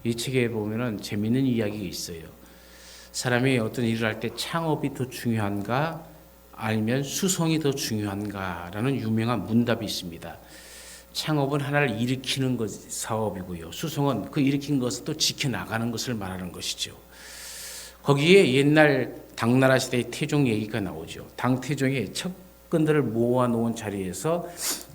이 책에 보면은 재미있는 이야기가 있어요. 사람이 어떤 일을 할 때 창업이 더 중요한가 아니면 수성이 더 중요한가라는 유명한 문답이 있습니다. 창업은 하나를 일으키는 것 사업이고요. 수성은 그 일으킨 것을 또 지켜나가는 것을 말하는 것이죠. 거기에 옛날 당나라 시대의 태종 얘기가 나오죠. 당태종이 척근들을 모아놓은 자리에서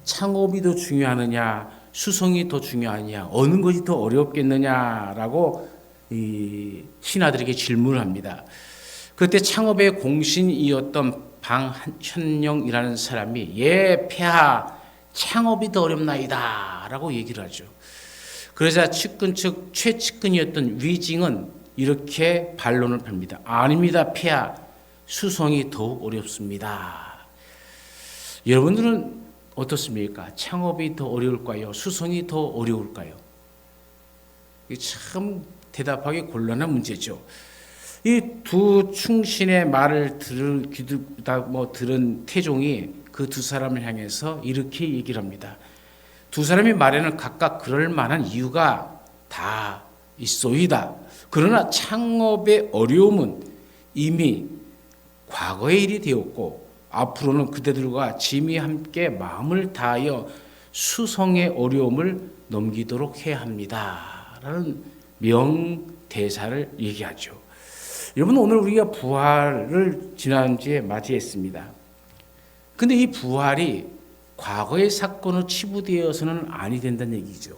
창업이 더 중요하느냐 수성이 더 중요하냐 어느 것이 더 어렵겠느냐라고 이 신하들에게 질문을 합니다. 그때 창업의 공신이었던 방현영이라는 사람이 예 폐하 창업이 더 어렵나이다 라고 얘기를 하죠. 그러자 측근 측 최측근이었던 위징은 이렇게 반론을 펴니다. 아닙니다 폐하 수성이 더욱 어렵습니다. 여러분들은 어떻습니까? 창업이 더 어려울까요? 수성이 더 어려울까요? 이게 참 대답하기 곤란한 문제죠. 이 두 충신의 말을 들은 태종이 그 두 사람을 향해서 이렇게 얘기를 합니다. 두 사람의 말에는 각각 그럴 만한 이유가 다 있소이다. 그러나 창업의 어려움은 이미 과거의 일이 되었고 앞으로는 그대들과 짐이 함께 마음을 다하여 수성의 어려움을 넘기도록 해야 합니다. 라는 명대사를 얘기하죠. 여러분 오늘 우리가 부활을 지난주에 맞이했습니다. 근데 이 부활이 과거의 사건으로 치부되어서는 아니 된다는 얘기죠.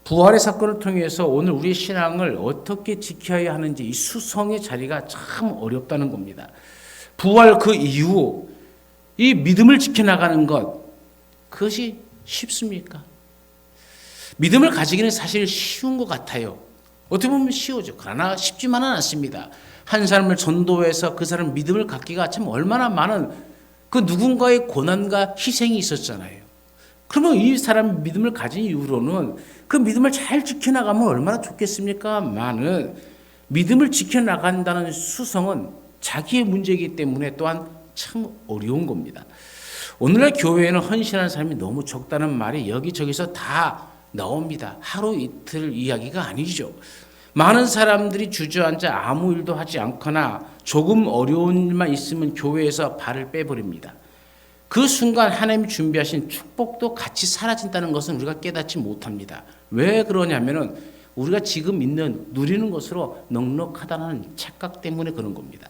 부활의 사건을 통해서 오늘 우리의 신앙을 어떻게 지켜야 하는지 이 수성의 자리가 참 어렵다는 겁니다. 부활 그 이후 이 믿음을 지켜나가는 것 그것이 쉽습니까? 믿음을 가지기는 사실 쉬운 것 같아요. 어떻게 보면 쉬워져. 그러나 쉽지만은 않습니다. 한 사람을 전도해서 그 사람 믿음을 갖기가 참 얼마나 많은 그 누군가의 고난과 희생이 있었잖아요. 그러면 이 사람 믿음을 가진 이후로는 그 믿음을 잘 지켜나가면 얼마나 좋겠습니까? 많은 믿음을 지켜나간다는 수성은 자기의 문제이기 때문에 또한 참 어려운 겁니다. 오늘날 교회에는 헌신하는 사람이 너무 적다는 말이 여기저기서 다 나옵니다. 하루 이틀 이야기가 아니죠. 많은 사람들이 주저앉아 아무 일도 하지 않거나 조금 어려운 일만 있으면 교회에서 발을 빼버립니다. 그 순간 하나님이 준비하신 축복도 같이 사라진다는 것은 우리가 깨닫지 못합니다. 왜 그러냐면은 우리가 지금 누리는 것으로 넉넉하다는 착각 때문에 그런 겁니다.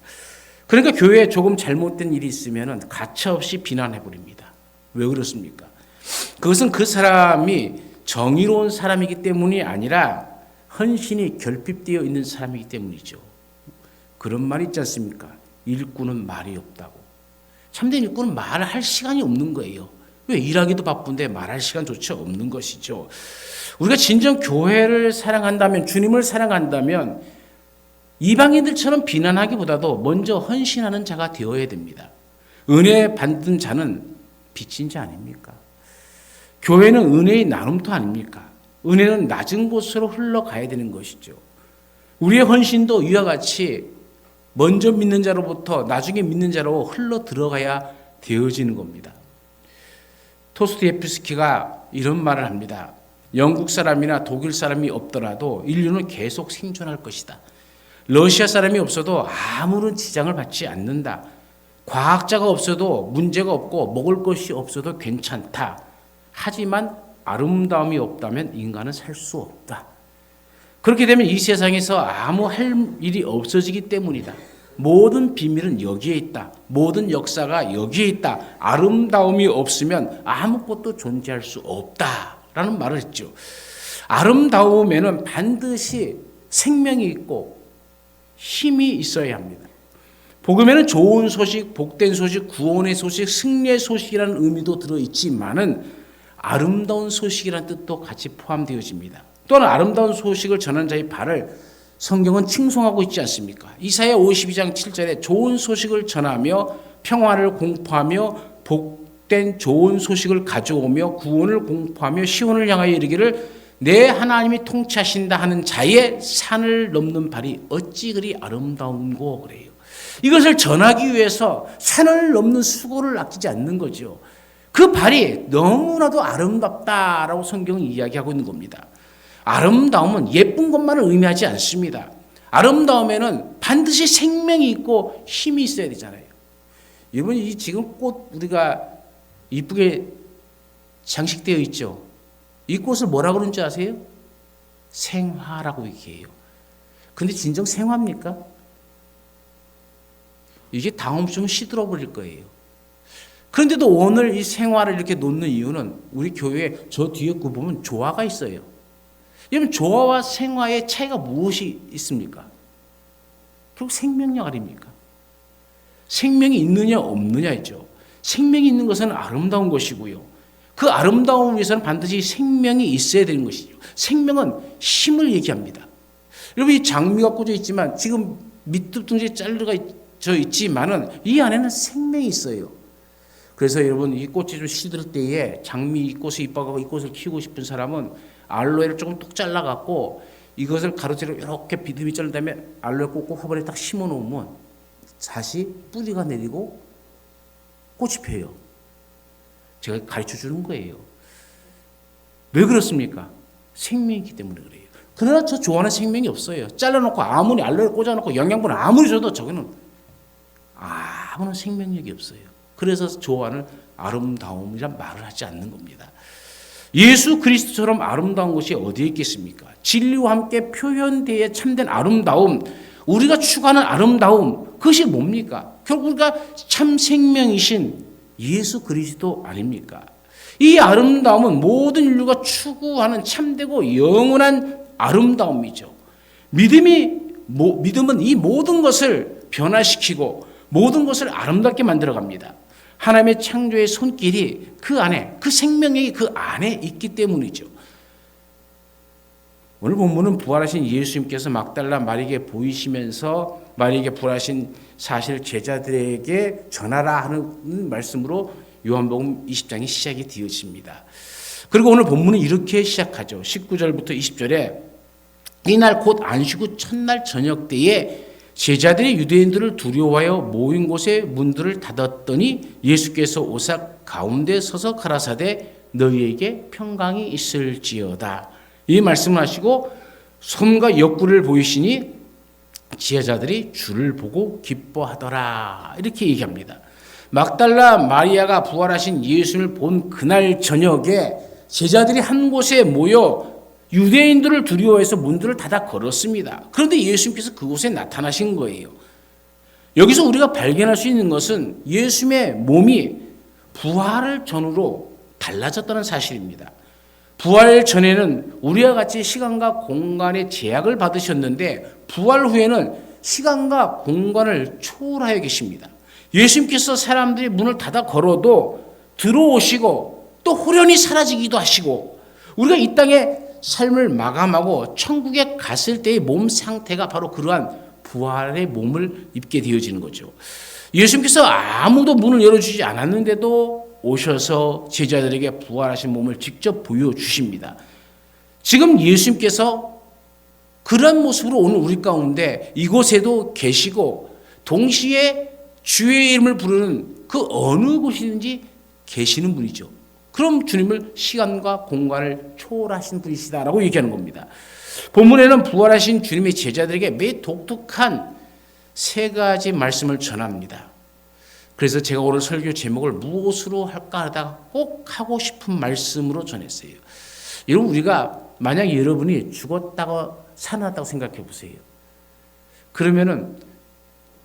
그러니까 교회에 조금 잘못된 일이 있으면은 가차없이 비난해 버립니다. 왜 그렇습니까? 그것은 그 사람이 정의로운 사람이기 때문이 아니라 헌신이 결핍되어 있는 사람이기 때문이죠. 그런 말이 있지 않습니까? 일꾼은 말이 없다고. 참된 일꾼은 말할 시간이 없는 거예요. 왜 일하기도 바쁜데 말할 시간조차 없는 것이죠. 우리가 진정 교회를 사랑한다면 주님을 사랑한다면 이방인들처럼 비난하기보다도 먼저 헌신하는 자가 되어야 됩니다. 은혜 받은 자는 빚진 자 아닙니까? 교회는 은혜의 나눔터 아닙니까? 은혜는 낮은 곳으로 흘러가야 되는 것이죠. 우리의 헌신도 이와 같이 먼저 믿는 자로부터 나중에 믿는 자로 흘러 들어가야 되어지는 겁니다. 토스토옙스키가 이런 말을 합니다. 영국 사람이나 독일 사람이 없더라도 인류는 계속 생존할 것이다. 러시아 사람이 없어도 아무런 지장을 받지 않는다. 과학자가 없어도 문제가 없고 먹을 것이 없어도 괜찮다. 하지만 아름다움이 없다면 인간은 살 수 없다. 그렇게 되면 이 세상에서 아무 할 일이 없어지기 때문이다. 모든 비밀은 여기에 있다. 모든 역사가 여기에 있다. 아름다움이 없으면 아무것도 존재할 수 없다라는 말을 했죠. 아름다움에는 반드시 생명이 있고 힘이 있어야 합니다. 복음에는 좋은 소식, 복된 소식, 구원의 소식, 승리의 소식이라는 의미도 들어있지만은 아름다운 소식이라는 뜻도 같이 포함되어집니다. 또한 아름다운 소식을 전하는 자의 발을 성경은 칭송하고 있지 않습니까? 이사야 52장 7절에 좋은 소식을 전하며 평화를 공포하며 복된 좋은 소식을 가져오며 구원을 공포하며 시온을 향하여 이르기를 내 하나님이 통치하신다 하는 자의 산을 넘는 발이 어찌 그리 아름다운고 그래요. 이것을 전하기 위해서 산을 넘는 수고를 아끼지 않는 거죠. 그 발이 너무나도 아름답다라고 성경은 이야기하고 있는 겁니다. 아름다움은 예쁜 것만을 의미하지 않습니다. 아름다움에는 반드시 생명이 있고 힘이 있어야 되잖아요. 여러분, 이 지금 꽃 우리가 이쁘게 장식되어 있죠. 이 꽃을 뭐라고 그러는지 아세요? 생화라고 얘기해요. 근데 진정 생화입니까? 이게 다음 주면 시들어 버릴 거예요. 그런데도 오늘 이 생화를 이렇게 놓는 이유는 우리 교회에 저 뒤에 그 보면 조화가 있어요. 여러분, 조화와 생화의 차이가 무엇이 있습니까? 결국 생명력 아닙니까? 생명이 있느냐 없느냐이죠. 생명이 있는 것은 아름다운 것이고요. 그 아름다움 위해서는 반드시 생명이 있어야 되는 것이죠. 생명은 힘을 얘기합니다. 여러분, 이 장미가 꽂혀 있지만 지금 밑둥지에 잘려져 있지만은 이 안에는 생명이 있어요. 그래서 여러분, 이 꽃이 좀 시들 때에 장미 꽃이 이뻐가고 이 꽃을 키우고 싶은 사람은 알로에를 조금 뚝 잘라갖고 이것을 가로지로 이렇게 비듬이 자른 다음에 알로에 꽂고 화분에 딱 심어 놓으면 다시 뿌리가 내리고 꽃이 펴요. 제가 가르쳐 주는 거예요. 왜 그렇습니까? 생명이 있기 때문에 그래요. 그러나 저 좋아하는 생명이 없어요. 잘라놓고 아무리 알로에 꽂아놓고 영양분을 아무리 줘도 저거는 아무런 생명력이 없어요. 그래서 좋아하는 아름다움이란 말을 하지 않는 겁니다. 예수 그리스도처럼 아름다운 것이 어디에 있겠습니까? 진리와 함께 표현되어 참된 아름다움, 우리가 추구하는 아름다움, 그것이 뭡니까? 결국 우리가 참 생명이신 예수 그리스도 아닙니까? 이 아름다움은 모든 인류가 추구하는 참되고 영원한 아름다움이죠. 믿음은 이 모든 것을 변화시키고 모든 것을 아름답게 만들어갑니다. 하나님의 창조의 손길이 그 안에, 그 생명력이 그 안에 있기 때문이죠. 오늘 본문은 부활하신 예수님께서 막달라 마리에게 보이시면서 마리에게 부활하신 사실을 제자들에게 전하라 하는 말씀으로 요한복음 20장이 시작이 되어집니다. 그리고 오늘 본문은 이렇게 시작하죠. 19절부터 20절에 이날 곧 안식 후 첫날 저녁 때에 제자들이 유대인들을 두려워하여 모인 곳에 문들을 닫았더니 예수께서 오사 가운데 서서 가라사대 너희에게 평강이 있을지어다. 이 말씀을 하시고 손과 옆구리를 보이시니 제자들이 주를 보고 기뻐하더라. 이렇게 얘기합니다. 막달라 마리아가 부활하신 예수님을 본 그날 저녁에 제자들이 한 곳에 모여 유대인들을 두려워해서 문들을 닫아 걸었습니다. 그런데 예수님께서 그곳에 나타나신 거예요. 여기서 우리가 발견할 수 있는 것은 예수님의 몸이 부활을 전후로 달라졌다는 사실입니다. 부활 전에는 우리와 같이 시간과 공간의 제약을 받으셨는데 부활 후에는 시간과 공간을 초월하여 계십니다. 예수님께서 사람들이 문을 닫아 걸어도 들어오시고 또 호련히 사라지기도 하시고 우리가 이 땅에 삶을 마감하고 천국에 갔을 때의 몸 상태가 바로 그러한 부활의 몸을 입게 되어지는 거죠. 예수님께서 아무도 문을 열어주지 않았는데도 오셔서 제자들에게 부활하신 몸을 직접 보여주십니다. 지금 예수님께서 그런 모습으로 오늘 우리 가운데 이곳에도 계시고 동시에 주의 이름을 부르는 그 어느 곳이든지 계시는 분이죠. 그럼 주님을 시간과 공간을 초월하신 분이시다라고 얘기하는 겁니다. 본문에는 부활하신 주님의 제자들에게 매우 독특한 세 가지 말씀을 전합니다. 그래서 제가 오늘 설교 제목을 무엇으로 할까 하다가 꼭 하고 싶은 말씀으로 전했어요. 여러분, 우리가 만약 여러분이 죽었다고 살아났다고 생각해 보세요. 그러면은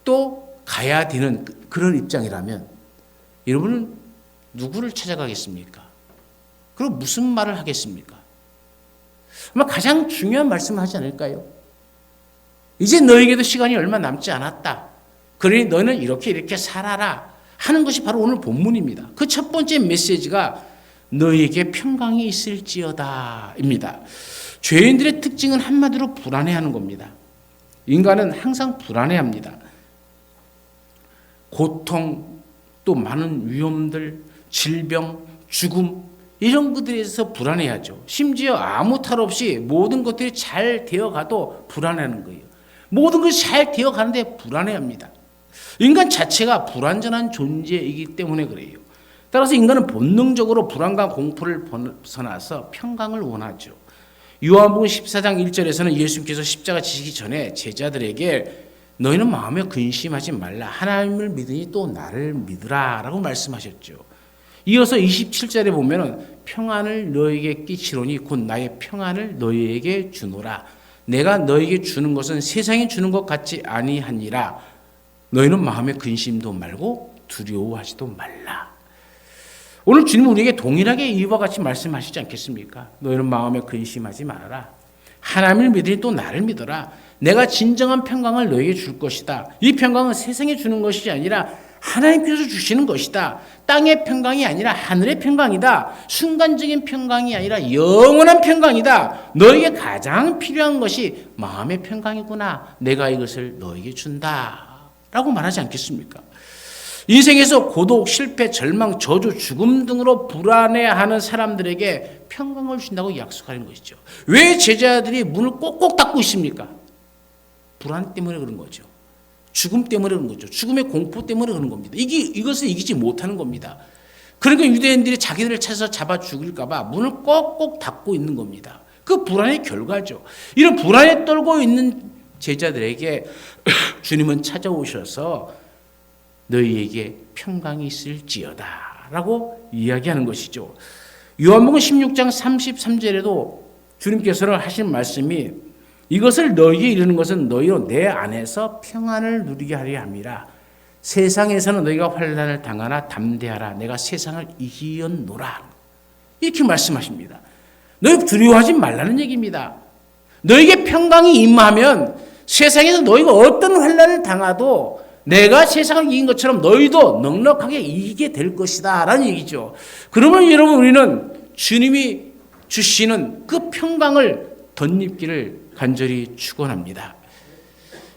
또 가야 되는 그런 입장이라면 여러분은 누구를 찾아가겠습니까? 그리고 무슨 말을 하겠습니까? 아마 가장 중요한 말씀을 하지 않을까요? 이제 너에게도 시간이 얼마 남지 않았다. 그러니 너는 이렇게 살아라 하는 것이 바로 오늘 본문입니다. 그 첫 번째 메시지가 너에게 평강이 있을지어다입니다. 죄인들의 특징은 한마디로 불안해하는 겁니다. 인간은 항상 불안해합니다. 고통, 또 많은 위험들, 질병, 죽음 이런 것들에 대해서 불안해하죠. 심지어 아무 탈 없이 모든 것들이 잘 되어가도 불안해하는 거예요. 모든 것이 잘 되어가는데 불안해합니다. 인간 자체가 불완전한 존재이기 때문에 그래요. 따라서 인간은 본능적으로 불안과 공포를 벗어나서 평강을 원하죠. 요한복음 14장 1절에서는 예수님께서 십자가 지시기 전에 제자들에게 너희는 마음에 근심하지 말라. 하나님을 믿으니 또 나를 믿으라 라고 말씀하셨죠. 이어서 27절에 보면은 평안을 너희에게 끼치노니 곧 나의 평안을 너희에게 주노라. 내가 너희에게 주는 것은 세상이 주는 것 같지 아니하니라. 너희는 마음에 근심도 말고 두려워하지도 말라. 오늘 주님은 우리에게 동일하게 이와 같이 말씀하시지 않겠습니까? 너희는 마음에 근심하지 말아라. 하나님을 믿으니 또 나를 믿어라. 내가 진정한 평강을 너희에게 줄 것이다. 이 평강은 세상에 주는 것이 아니라 하나님께서 주시는 것이다. 땅의 평강이 아니라 하늘의 평강이다. 순간적인 평강이 아니라 영원한 평강이다. 너에게 가장 필요한 것이 마음의 평강이구나. 내가 이것을 너에게 준다. 라고 말하지 않겠습니까? 인생에서 고독, 실패, 절망, 저주, 죽음 등으로 불안해하는 사람들에게 평강을 준다고 약속하는 것이죠. 왜 제자들이 문을 꼭꼭 닫고 있습니까? 불안 때문에 그런 거죠. 죽음 때문에 그런 거죠. 죽음의 공포 때문에 그런 겁니다. 이것을 이기지 못하는 겁니다. 그러니까 유대인들이 자기들을 찾아서 잡아 죽일까 봐 문을 꼭꼭 닫고 있는 겁니다. 그 불안의 결과죠. 이런 불안에 떨고 있는 제자들에게 주님은 찾아오셔서 너희에게 평강이 있을지어다 라고 이야기하는 것이죠. 요한복음 16장 33절에도 주님께서는 하신 말씀이 이것을 너희에게 이르는 것은 너희로 내 안에서 평안을 누리게 하려 함이라. 세상에서는 너희가 환난을 당하나 담대하라. 내가 세상을 이기었노라. 이렇게 말씀하십니다. 너희 두려워하지 말라는 얘기입니다. 너희에게 평강이 임하면 세상에서 너희가 어떤 환난을 당하도 내가 세상을 이긴 것처럼 너희도 넉넉하게 이기게 될 것이다 라는 얘기죠. 그러면 여러분 우리는 주님이 주시는 그 평강을 덧입기를 간절히 축원합니다.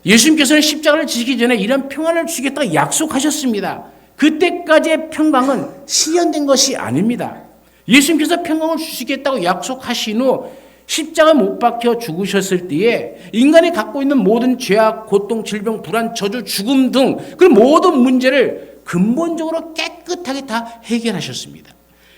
예수님께서는 십자가를 지시기 전에 이런 평안을 주겠다고 약속하셨습니다. 그때까지의 평강은 실현된 것이 아닙니다. 예수님께서 평강을 주시겠다고 약속하신 후 십자가에 못 박혀 죽으셨을 때에 인간이 갖고 있는 모든 죄악, 고통, 질병, 불안, 저주, 죽음 등 그 모든 문제를 근본적으로 깨끗하게 다 해결하셨습니다.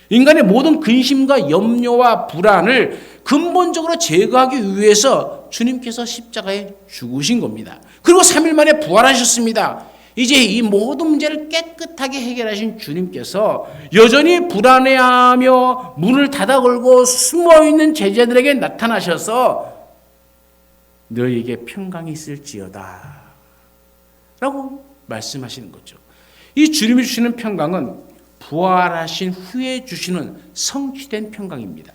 인간의 모든 근심과 염려와 불안을 근본적으로 제거하기 위해서 주님께서 십자가에 죽으신 겁니다. 그리고 3일 만에 부활하셨습니다. 이제 이 모든 문제를 깨끗하게 해결하신 주님께서 여전히 불안해하며 문을 닫아 걸고 숨어있는 제자들에게 나타나셔서 너희에게 평강이 있을지어다 라고 말씀하시는 거죠. 이 주님이 주시는 평강은 부활하신 후에 주시는 성취된 평강입니다.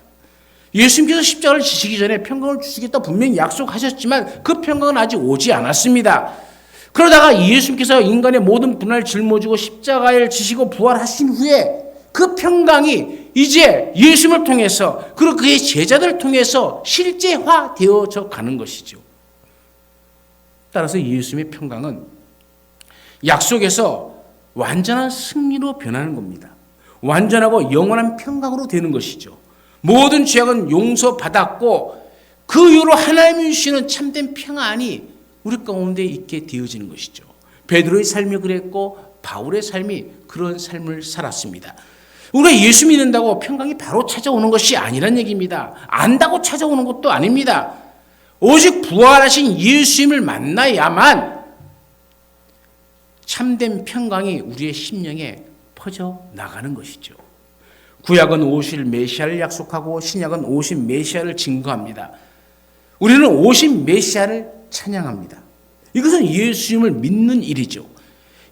예수님께서 십자가를 지시기 전에 평강을 주시겠다 분명히 약속하셨지만 그 평강은 아직 오지 않았습니다. 그러다가 예수님께서 인간의 모든 분을 짊어지고 십자가를 지시고 부활하신 후에 그 평강이 이제 예수님을 통해서 그리고 그의 제자들을 통해서 실제화되어져 가는 것이죠. 따라서 예수님의 평강은 약속에서 완전한 승리로 변하는 겁니다. 완전하고 영원한 평강으로 되는 것이죠. 모든 죄악은 용서받았고 그 이후로 하나님이 주시는 참된 평안이 우리 가운데 있게 되어지는 것이죠. 베드로의 삶이 그랬고 바울의 삶이 그런 삶을 살았습니다. 우리가 예수 믿는다고 평강이 바로 찾아오는 것이 아니란 얘기입니다. 안다고 찾아오는 것도 아닙니다. 오직 부활하신 예수님을 만나야만 참된 평강이 우리의 심령에 퍼져 나가는 것이죠. 구약은 오실 메시아를 약속하고 신약은 오실 메시아를 증거합니다. 우리는 오신 메시아를 찬양합니다. 이것은 예수님을 믿는 일이죠.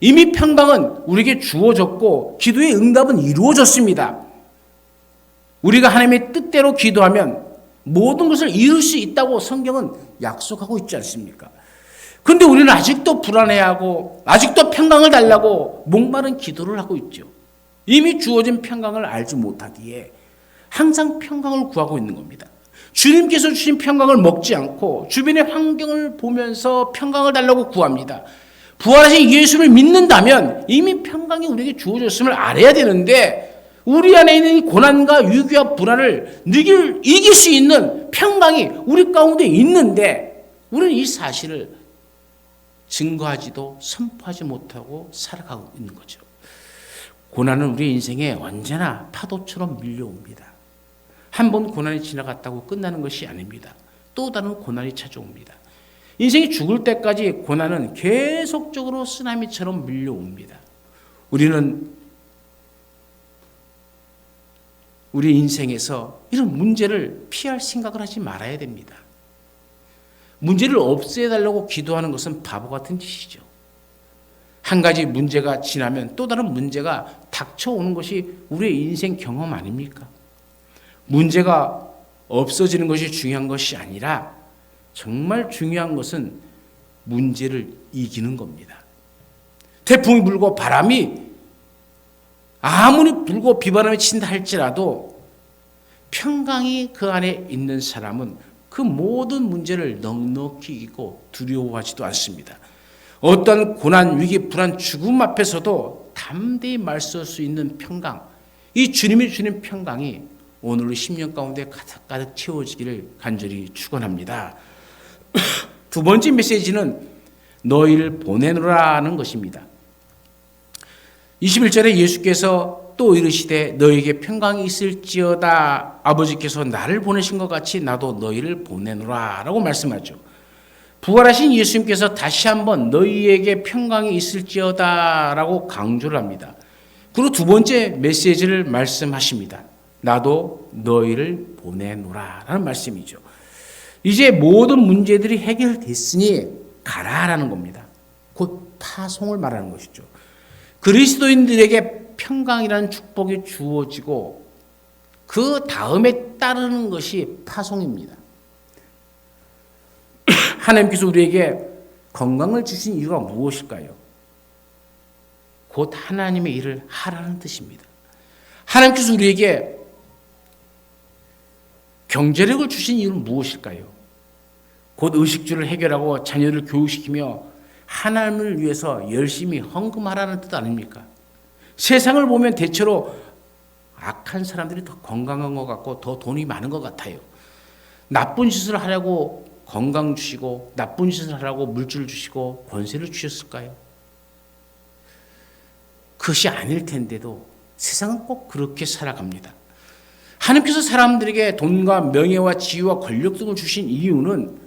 이미 평강은 우리에게 주어졌고 기도의 응답은 이루어졌습니다. 우리가 하나님의 뜻대로 기도하면 모든 것을 이룰 수 있다고 성경은 약속하고 있지 않습니까? 그런데 우리는 아직도 불안해하고 아직도 평강을 달라고 목마른 기도를 하고 있죠. 이미 주어진 평강을 알지 못하기에 항상 평강을 구하고 있는 겁니다. 주님께서 주신 평강을 먹지 않고 주변의 환경을 보면서 평강을 달라고 구합니다. 부활하신 예수를 믿는다면 이미 평강이 우리에게 주어졌음을 알아야 되는데 우리 안에 있는 이 고난과 위기와 불안을 이길 수 있는 평강이 우리 가운데 있는데 우리는 이 사실을 증거하지도 선포하지 못하고 살아가고 있는 거죠. 고난은 우리 인생에 언제나 파도처럼 밀려옵니다. 한 번 고난이 지나갔다고 끝나는 것이 아닙니다. 또 다른 고난이 찾아옵니다. 인생이 죽을 때까지 고난은 계속적으로 쓰나미처럼 밀려옵니다. 우리는 우리 인생에서 이런 문제를 피할 생각을 하지 말아야 됩니다. 문제를 없애달라고 기도하는 것은 바보 같은 짓이죠. 한 가지 문제가 지나면 또 다른 문제가 닥쳐오는 것이 우리의 인생 경험 아닙니까? 문제가 없어지는 것이 중요한 것이 아니라 정말 중요한 것은 문제를 이기는 겁니다. 태풍이 불고 바람이 아무리 불고 비바람이 친다 할지라도 평강이 그 안에 있는 사람은 그 모든 문제를 넉넉히 이기고 두려워하지도 않습니다. 어떤 고난, 위기, 불안, 죽음 앞에서도 담대히 말설 수 있는 평강, 이 주님이 주는 평강이 오늘 우리 10년 가운데 가득가득 채워지기를 간절히 축원합니다. 두 번째 메시지는 너희를 보내노라는 것입니다. 21절에 예수께서 또 이르시되 너희에게 평강이 있을지어다. 아버지께서 나를 보내신 것 같이 나도 너희를 보내노라 라고 말씀하죠. 부활하신 예수님께서 다시 한번 너희에게 평강이 있을지어다 라고 강조를 합니다. 그리고 두 번째 메시지를 말씀하십니다. 나도 너희를 보내노라 라는 말씀이죠. 이제 모든 문제들이 해결됐으니 가라라는 겁니다. 곧 파송을 말하는 것이죠. 그리스도인들에게 평강이라는 축복이 주어지고 그 다음에 따르는 것이 파송입니다. 하나님께서 우리에게 건강을 주신 이유가 무엇일까요? 곧 하나님의 일을 하라는 뜻입니다. 하나님께서 우리에게 경제력을 주신 이유는 무엇일까요? 곧 의식주를 해결하고 자녀를 교육시키며 하나님을 위해서 열심히 헌금하라는 뜻 아닙니까? 세상을 보면 대체로 악한 사람들이 더 건강한 것 같고 더 돈이 많은 것 같아요. 나쁜 짓을 하려고 건강 주시고 나쁜 짓을 하라고 물질을 주시고 권세를 주셨을까요? 그것이 아닐 텐데도 세상은 꼭 그렇게 살아갑니다. 하나님께서 사람들에게 돈과 명예와 지위와 권력 등을 주신 이유는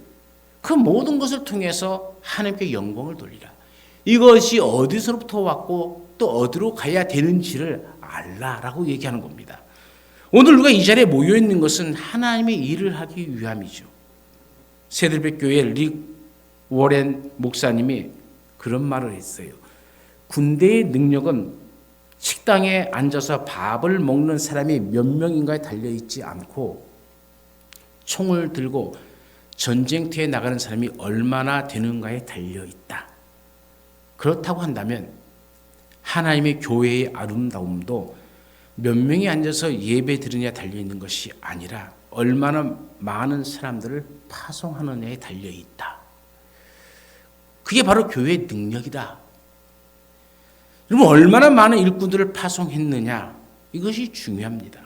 그 모든 것을 통해서 하나님께 영광을 돌리라. 이것이 어디서부터 왔고 또 어디로 가야 되는지를 알라라고 얘기하는 겁니다. 오늘 우리가 이 자리에 모여 있는 것은 하나님의 일을 하기 위함이죠. 세들백 교회 릭 워렌 목사님이 그런 말을 했어요. 군대의 능력은 식당에 앉아서 밥을 먹는 사람이 몇 명인가에 달려있지 않고 총을 들고 전쟁터에 나가는 사람이 얼마나 되는가에 달려있다. 그렇다고 한다면 하나님의 교회의 아름다움도 몇 명이 앉아서 예배 드리느냐에 달려있는 것이 아니라 얼마나 많은 사람들을 파송하느냐에 달려있다. 그게 바로 교회의 능력이다. 여러분 얼마나 많은 일꾼들을 파송했느냐 이것이 중요합니다.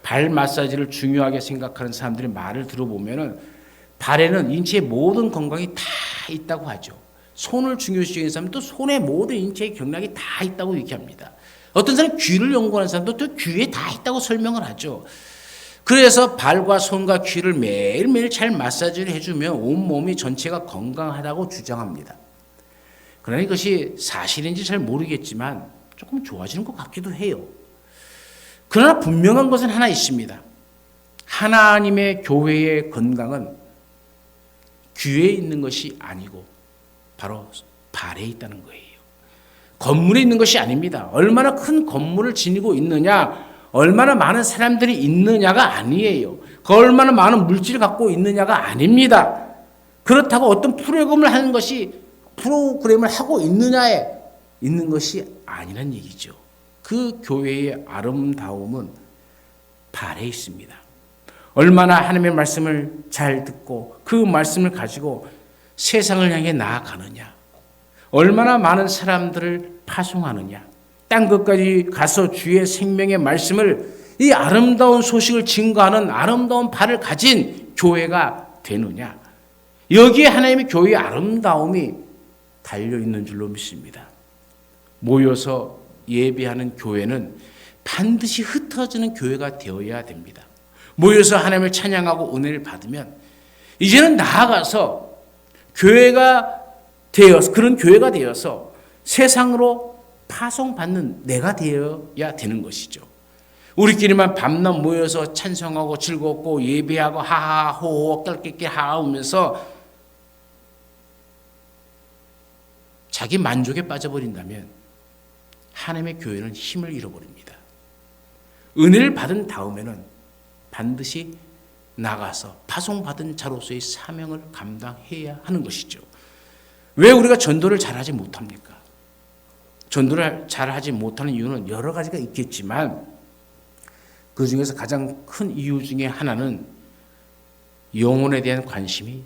발 마사지를 중요하게 생각하는 사람들의 말을 들어보면 발에는 인체의 모든 건강이 다 있다고 하죠. 손을 중요시 여기는 사람은 또 손의 모든 인체의 경락이 다 있다고 얘기합니다. 어떤 사람은 귀를 연구하는 사람도 또 귀에 다 있다고 설명을 하죠. 그래서 발과 손과 귀를 매일매일 잘 마사지를 해주면 온몸이 전체가 건강하다고 주장합니다. 그러나 이것이 사실인지 잘 모르겠지만 조금 좋아지는 것 같기도 해요. 그러나 분명한 것은 하나 있습니다. 하나님의 교회의 건강은 귀에 있는 것이 아니고 바로 발에 있다는 거예요. 건물에 있는 것이 아닙니다. 얼마나 큰 건물을 지니고 있느냐, 얼마나 많은 사람들이 있느냐가 아니에요. 얼마나 많은 물질을 갖고 있느냐가 아닙니다. 그렇다고 어떤 프로그램을 하고 있느냐에 있는 것이 아니란 얘기죠. 그 교회의 아름다움은 발에 있습니다. 얼마나 하나님의 말씀을 잘 듣고 그 말씀을 가지고 세상을 향해 나아가느냐, 얼마나 많은 사람들을 파송하느냐, 땅 끝까지 가서 주의 생명의 말씀을 이 아름다운 소식을 증거하는 아름다운 발을 가진 교회가 되느냐, 여기에 하나님의 교회의 아름다움이 달려있는 줄로 믿습니다. 모여서 예배하는 교회는 반드시 흩어지는 교회가 되어야 됩니다. 모여서 하나님을 찬양하고 은혜를 받으면 이제는 나아가서 교회가 되어서, 그런 교회가 되어서 세상으로 파송받는 내가 되어야 되는 것이죠. 우리끼리만 밤낮 모여서 찬송하고 즐겁고 예배하고 하하호호 깰깰깰 하하우면서 자기 만족에 빠져버린다면 하나님의 교회는 힘을 잃어버립니다. 은혜를 받은 다음에는 반드시 나가서 파송받은 자로서의 사명을 감당해야 하는 것이죠. 왜 우리가 전도를 잘하지 못합니까? 전도를 잘하지 못하는 이유는 여러 가지가 있겠지만 그 중에서 가장 큰 이유 중에 하나는 영혼에 대한 관심이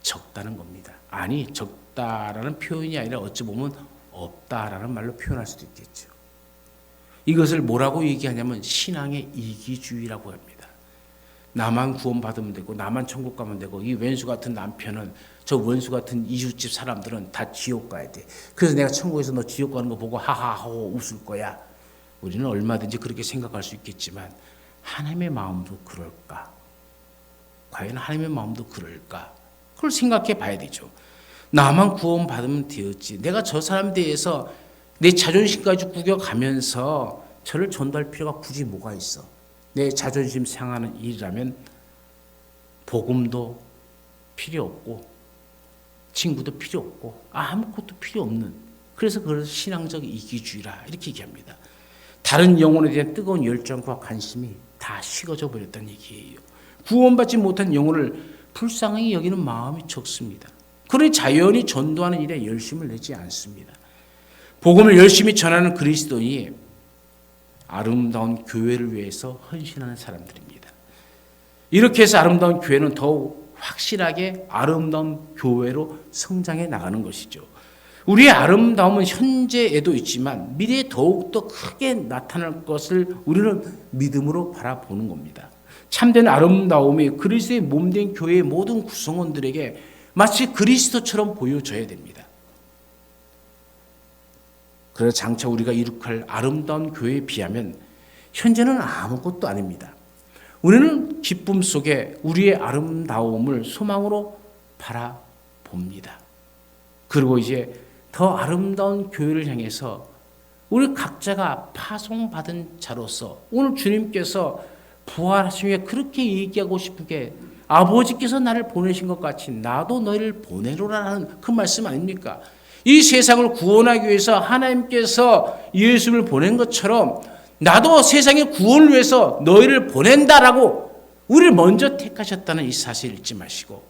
적다는 겁니다. 아니, 적다라는 표현이 아니라 어찌 보면 없다라는 말로 표현할 수도 있겠죠. 이것을 뭐라고 얘기하냐면 신앙의 이기주의라고 합니다. 나만 구원받으면 되고 나만 천국 가면 되고 이 왼수 같은 남편은 저 원수 같은 이웃집 사람들은 다 지옥 가야 돼. 그래서 내가 천국에서 너 지옥 가는 거 보고 하하하고 웃을 거야. 우리는 얼마든지 그렇게 생각할 수 있겠지만 하나님의 마음도 그럴까? 과연 하나님의 마음도 그럴까? 그걸 생각해 봐야 되죠. 나만 구원받으면 되었지. 내가 저 사람에 대해서 내 자존심까지 구겨가면서 저를 전도할 필요가 굳이 뭐가 있어? 내 자존심 상하는 일이라면 복음도 필요 없고 친구도 필요 없고 아무것도 필요 없는, 그래서 그걸 신앙적 이기주의라 이렇게 얘기합니다. 다른 영혼에 대한 뜨거운 열정과 관심이 다 식어져 버렸다는 얘기예요. 구원받지 못한 영혼을 불쌍히 여기는 마음이 적습니다. 그러니 자연히 전도하는 일에 열심을 내지 않습니다. 복음을 열심히 전하는 그리스도인이 아름다운 교회를 위해서 헌신하는 사람들입니다. 이렇게 해서 아름다운 교회는 더욱 확실하게 아름다운 교회로 성장해 나가는 것이죠. 우리의 아름다움은 현재에도 있지만 미래에 더욱더 크게 나타날 것을 우리는 믿음으로 바라보는 겁니다. 참된 아름다움이 그리스도의 몸된 교회의 모든 구성원들에게 마치 그리스도처럼 보여져야 됩니다. 그래서 장차 우리가 이룩할 아름다운 교회에 비하면 현재는 아무것도 아닙니다. 우리는 기쁨 속에 우리의 아름다움을 소망으로 바라봅니다. 그리고 이제 더 아름다운 교회를 향해서 우리 각자가 파송받은 자로서 오늘 주님께서 부활하신 후에 그렇게 얘기하고 싶은 게 아버지께서 나를 보내신 것 같이 나도 너희를 보내로라는 그 말씀 아닙니까? 이 세상을 구원하기 위해서 하나님께서 예수를 보낸 것처럼 나도 세상의 구원을 위해서 너희를 보낸다라고 우리를 먼저 택하셨다는 이 사실 잊지 마시고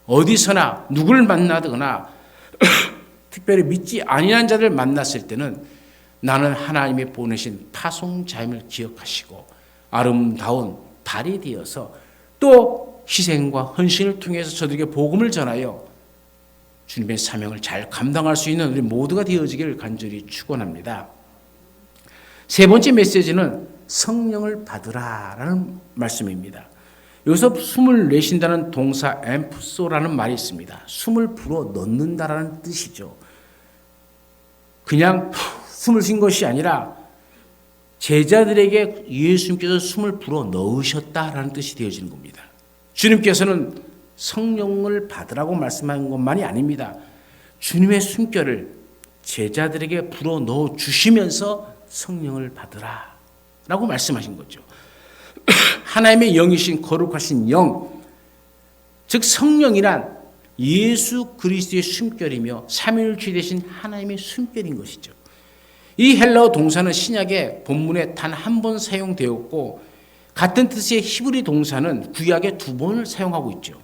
어디서나 누굴 만나거나 특별히 믿지 아니한 자를 만났을 때는 나는 하나님이 보내신 파송자임을 기억하시고 아름다운 발이 되어서 또 희생과 헌신을 통해서 저들에게 복음을 전하여 주님의 사명을 잘 감당할 수 있는 우리 모두가 되어지기를 간절히 축원합니다. 세 번째 메시지는 성령을 받으라라는 말씀입니다. 여기서 숨을 내쉰다는 동사 엠프소라는 말이 있습니다. 숨을 불어 넣는다라는 뜻이죠. 그냥 숨을 쉰 것이 아니라 제자들에게 예수님께서 숨을 불어 넣으셨다라는 뜻이 되어지는 겁니다. 주님께서는 성령을 받으라고 말씀한 것만이 아닙니다. 주님의 숨결을 제자들에게 불어 넣어 주시면서 성령을 받으라 라고 말씀하신 거죠. 하나님의 영이신 거룩하신 영, 즉 성령이란 예수 그리스도의 숨결이며 삼위일체 되신 하나님의 숨결인 것이죠. 이 헬라어 동사는 신약의 본문에 단 한 번 사용되었고 같은 뜻의 히브리 동사는 구약에 2번을 사용하고 있죠.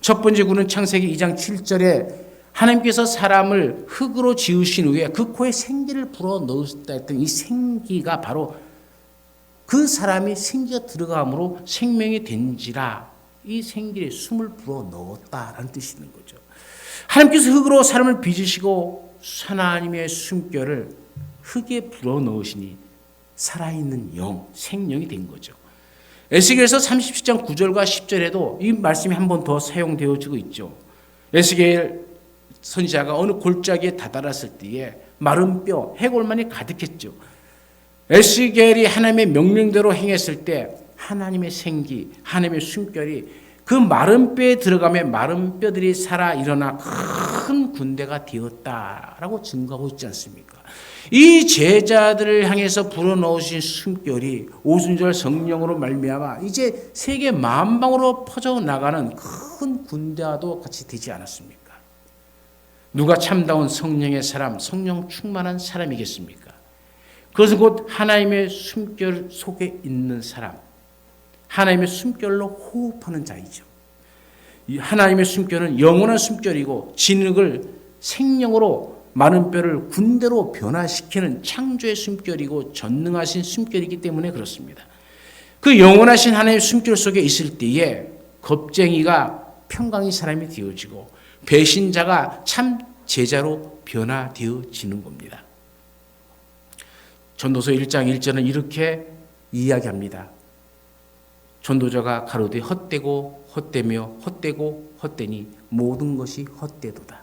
첫 번째 구는 창세기 2장 7절에 하나님께서 사람을 흙으로 지으신 후에 그 코에 생기를 불어 넣으셨다 했던 이 생기가 바로 그 사람이 생기가 들어감으로 생명이 된지라 이 생기에 숨을 불어 넣었다라는 뜻이 있는 거죠. 하나님께서 흙으로 사람을 빚으시고 하나님의 숨결을 흙에 불어 넣으시니 살아있는 영, 생명이 된 거죠. 에스겔서 37장 9절과 10절에도 이 말씀이 한 번 더 사용되어지고 있죠. 에스겔 선지자가 어느 골짜기에 다다랐을 때에 마른 뼈, 해골만이 가득했죠. 에스겔이 하나님의 명령대로 행했을 때 하나님의 생기, 하나님의 숨결이 그 마른 뼈에 들어가면 마른 뼈들이 살아 일어나 큰 군대가 되었다라고 증거하고 있지 않습니까? 이 제자들을 향해서 불어넣으신 숨결이 오순절 성령으로 말미암아 이제 세계 만방으로 퍼져나가는 큰 군대와도 같이 되지 않았습니까? 누가 참다운 성령의 사람, 성령 충만한 사람이겠습니까? 그것은 곧 하나님의 숨결 속에 있는 사람, 하나님의 숨결로 호흡하는 자이죠. 하나님의 숨결은 영원한 숨결이고 진흙을 생명으로 마른 뼈를 군대로 변화시키는 창조의 숨결이고 전능하신 숨결이기 때문에 그렇습니다. 그 영원하신 하나님의 숨결 속에 있을 때에 겁쟁이가 평강의 사람이 되어지고 배신자가 참 제자로 변화되어지는 겁니다. 전도서 1장 1절은 이렇게 이야기합니다. 전도자가 가로되 헛되고 헛되며 헛되고 헛되니 모든 것이 헛되도다.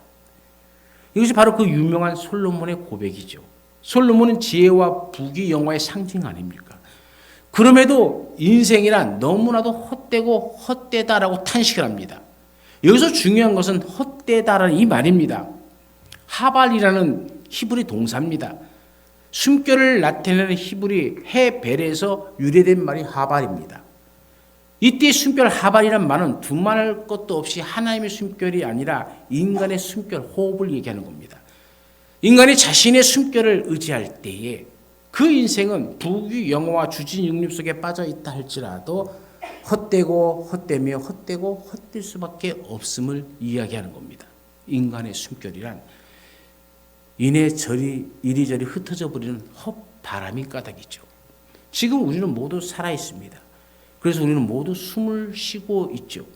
이것이 바로 그 유명한 솔로몬의 고백이죠. 솔로몬은 지혜와 부귀영화의 상징 아닙니까? 그럼에도 인생이란 너무나도 헛되고 헛되다라고 탄식을 합니다. 여기서 중요한 것은 헛되다라는 이 말입니다. 하발이라는 히브리 동사입니다. 숨결을 나타내는 히브리 헤벨에서 유래된 말이 하발입니다. 이때 숨결 하발이란 말은 두말할 것도 없이 하나님의 숨결이 아니라 인간의 숨결, 호흡을 얘기하는 겁니다. 인간이 자신의 숨결을 의지할 때에 그 인생은 부귀 영화와 주진 육립 속에 빠져 있다 할지라도 헛되고 헛되며 헛되고 헛될 수밖에 없음을 이야기하는 겁니다. 인간의 숨결이란 이리저리 흩어져 버리는 헛바람이 까닭이죠. 지금 우리는 모두 살아 있습니다. 그래서 우리는 모두 숨을 쉬고 있죠.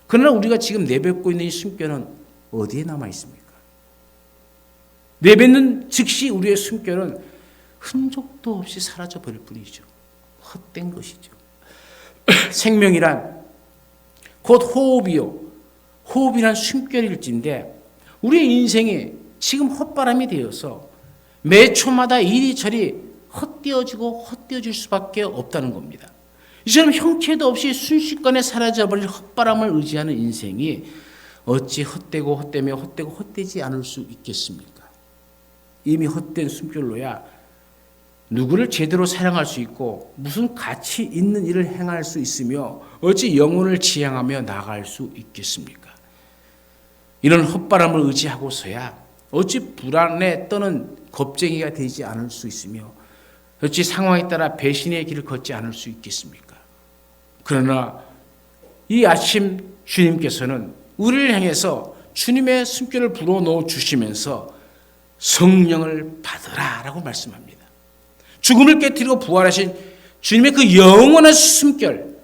그러나 우리가 지금 내뱉고 있는 이 숨결은 어디에 남아 있습니까? 내뱉는 즉시 우리의 숨결은 흔적도 없이 사라져 버릴 뿐이죠. 헛된 것이죠. 생명이란 곧 호흡이요. 호흡이란 숨결일진데 우리의 인생이 지금 헛바람이 되어서 매 초마다 이리저리 헛되어지고 헛되어질 수밖에 없다는 겁니다. 이처럼 형체도 없이 순식간에 사라져버릴 헛바람을 의지하는 인생이 어찌 헛되고 헛되며 헛되고 헛되지 않을 수 있겠습니까? 이미 헛된 숨결로야 누구를 제대로 사랑할 수 있고 무슨 가치 있는 일을 행할 수 있으며 어찌 영혼을 지향하며 나아갈 수 있겠습니까? 이런 헛바람을 의지하고서야 어찌 불안에 떠는 겁쟁이가 되지 않을 수 있으며 어찌 상황에 따라 배신의 길을 걷지 않을 수 있겠습니까? 그러나 이 아침 주님께서는 우리를 향해서 주님의 숨결을 불어넣어 주시면서 성령을 받으라 라고 말씀합니다. 죽음을 깨뜨리고 부활하신 주님의 그 영원한 숨결,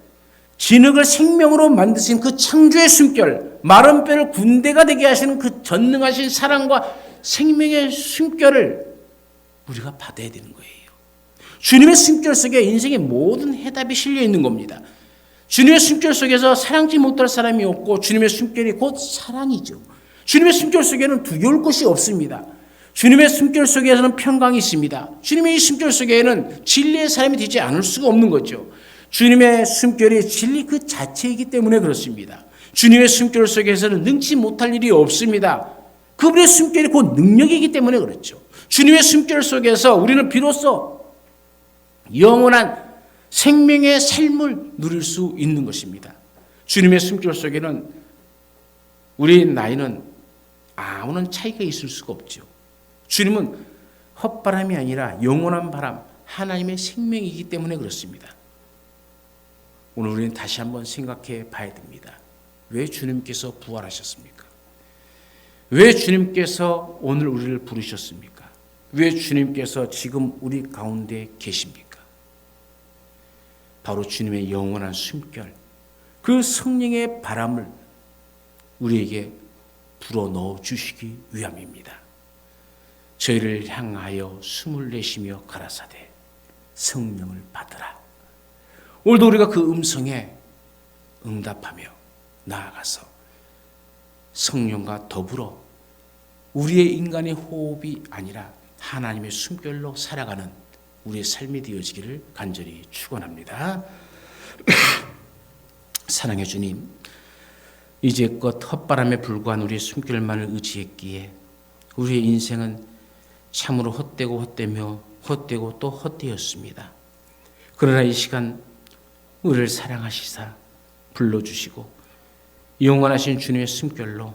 진흙을 생명으로 만드신 그 창조의 숨결, 마른 뼈를 군대가 되게 하시는 그 전능하신 사랑과 생명의 숨결을 우리가 받아야 되는 거예요. 주님의 숨결 속에 인생의 모든 해답이 실려 있는 겁니다. 주님의 숨결 속에서 사랑지 못할 사람이 없고 주님의 숨결이 곧 사랑이죠. 주님의 숨결 속에는 두려울 것이 없습니다. 주님의 숨결 속에서는 평강이 있습니다. 주님의 이 숨결 속에는 진리의 사람이 되지 않을 수가 없는 거죠. 주님의 숨결이 진리 그 자체이기 때문에 그렇습니다. 주님의 숨결 속에서는 능치 못할 일이 없습니다. 그분의 숨결이 곧 능력이기 때문에 그렇죠. 주님의 숨결 속에서 우리는 비로소 영원한 생명의 삶을 누릴 수 있는 것입니다. 주님의 숨결 속에는 우리 나이는 아무런 차이가 있을 수가 없죠. 주님은 헛바람이 아니라 영원한 바람, 하나님의 생명이기 때문에 그렇습니다. 오늘 우리는 다시 한번 생각해 봐야 됩니다. 왜 주님께서 부활하셨습니까? 왜 주님께서 오늘 우리를 부르셨습니까? 왜 주님께서 지금 우리 가운데 계십니까? 바로 주님의 영원한 숨결, 그 성령의 바람을 우리에게 불어넣어 주시기 위함입니다. 저희를 향하여 숨을 내쉬며 가라사대 성령을 받으라. 오늘도 우리가 그 음성에 응답하며 나아가서 성령과 더불어 우리의 인간의 호흡이 아니라 하나님의 숨결로 살아가는 우리의 삶이 되어지기를 간절히 축원합니다. 사랑해 주님, 이제껏 헛바람에 불과한 우리의 숨결만을 의지했기에 우리의 인생은 참으로 헛되고 헛되며 헛되고 또 헛되었습니다. 그러나 이 시간 우리를 사랑하시사 불러주시고 영원하신 주님의 숨결로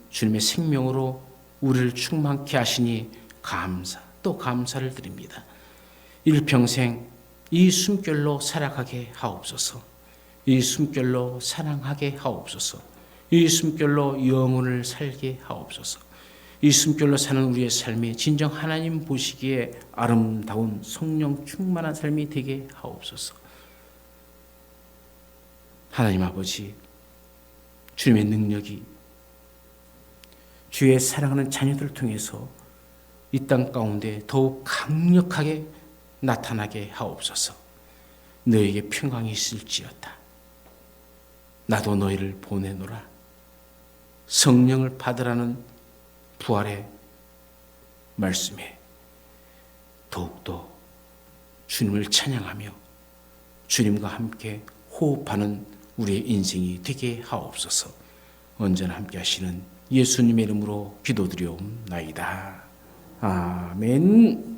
주님의 생명으로 우리를 충만케 하시니 감사 또 감사를 드립니다. 일평생 이 숨결로 살아가게 하옵소서. 이 숨결로 사랑하게 하옵소서. 이 숨결로 영혼을 살게 하옵소서. 이 숨결로 사는 우리의 삶이 진정 하나님 보시기에 아름다운 성령 충만한 삶이 되게 하옵소서. 하나님 아버지, 주님의 능력이 주의 사랑하는 자녀들을 통해서 이 땅 가운데 더욱 강력하게 나타나게 하옵소서. 너에게 평강이 있을지어다. 나도 너희를 보내노라. 성령을 받으라는 부활의 말씀에 더욱더 주님을 찬양하며 주님과 함께 호흡하는 우리의 인생이 되게 하옵소서. 언제나 함께 하시는 예수님의 이름으로 기도드리옵나이다. 아멘.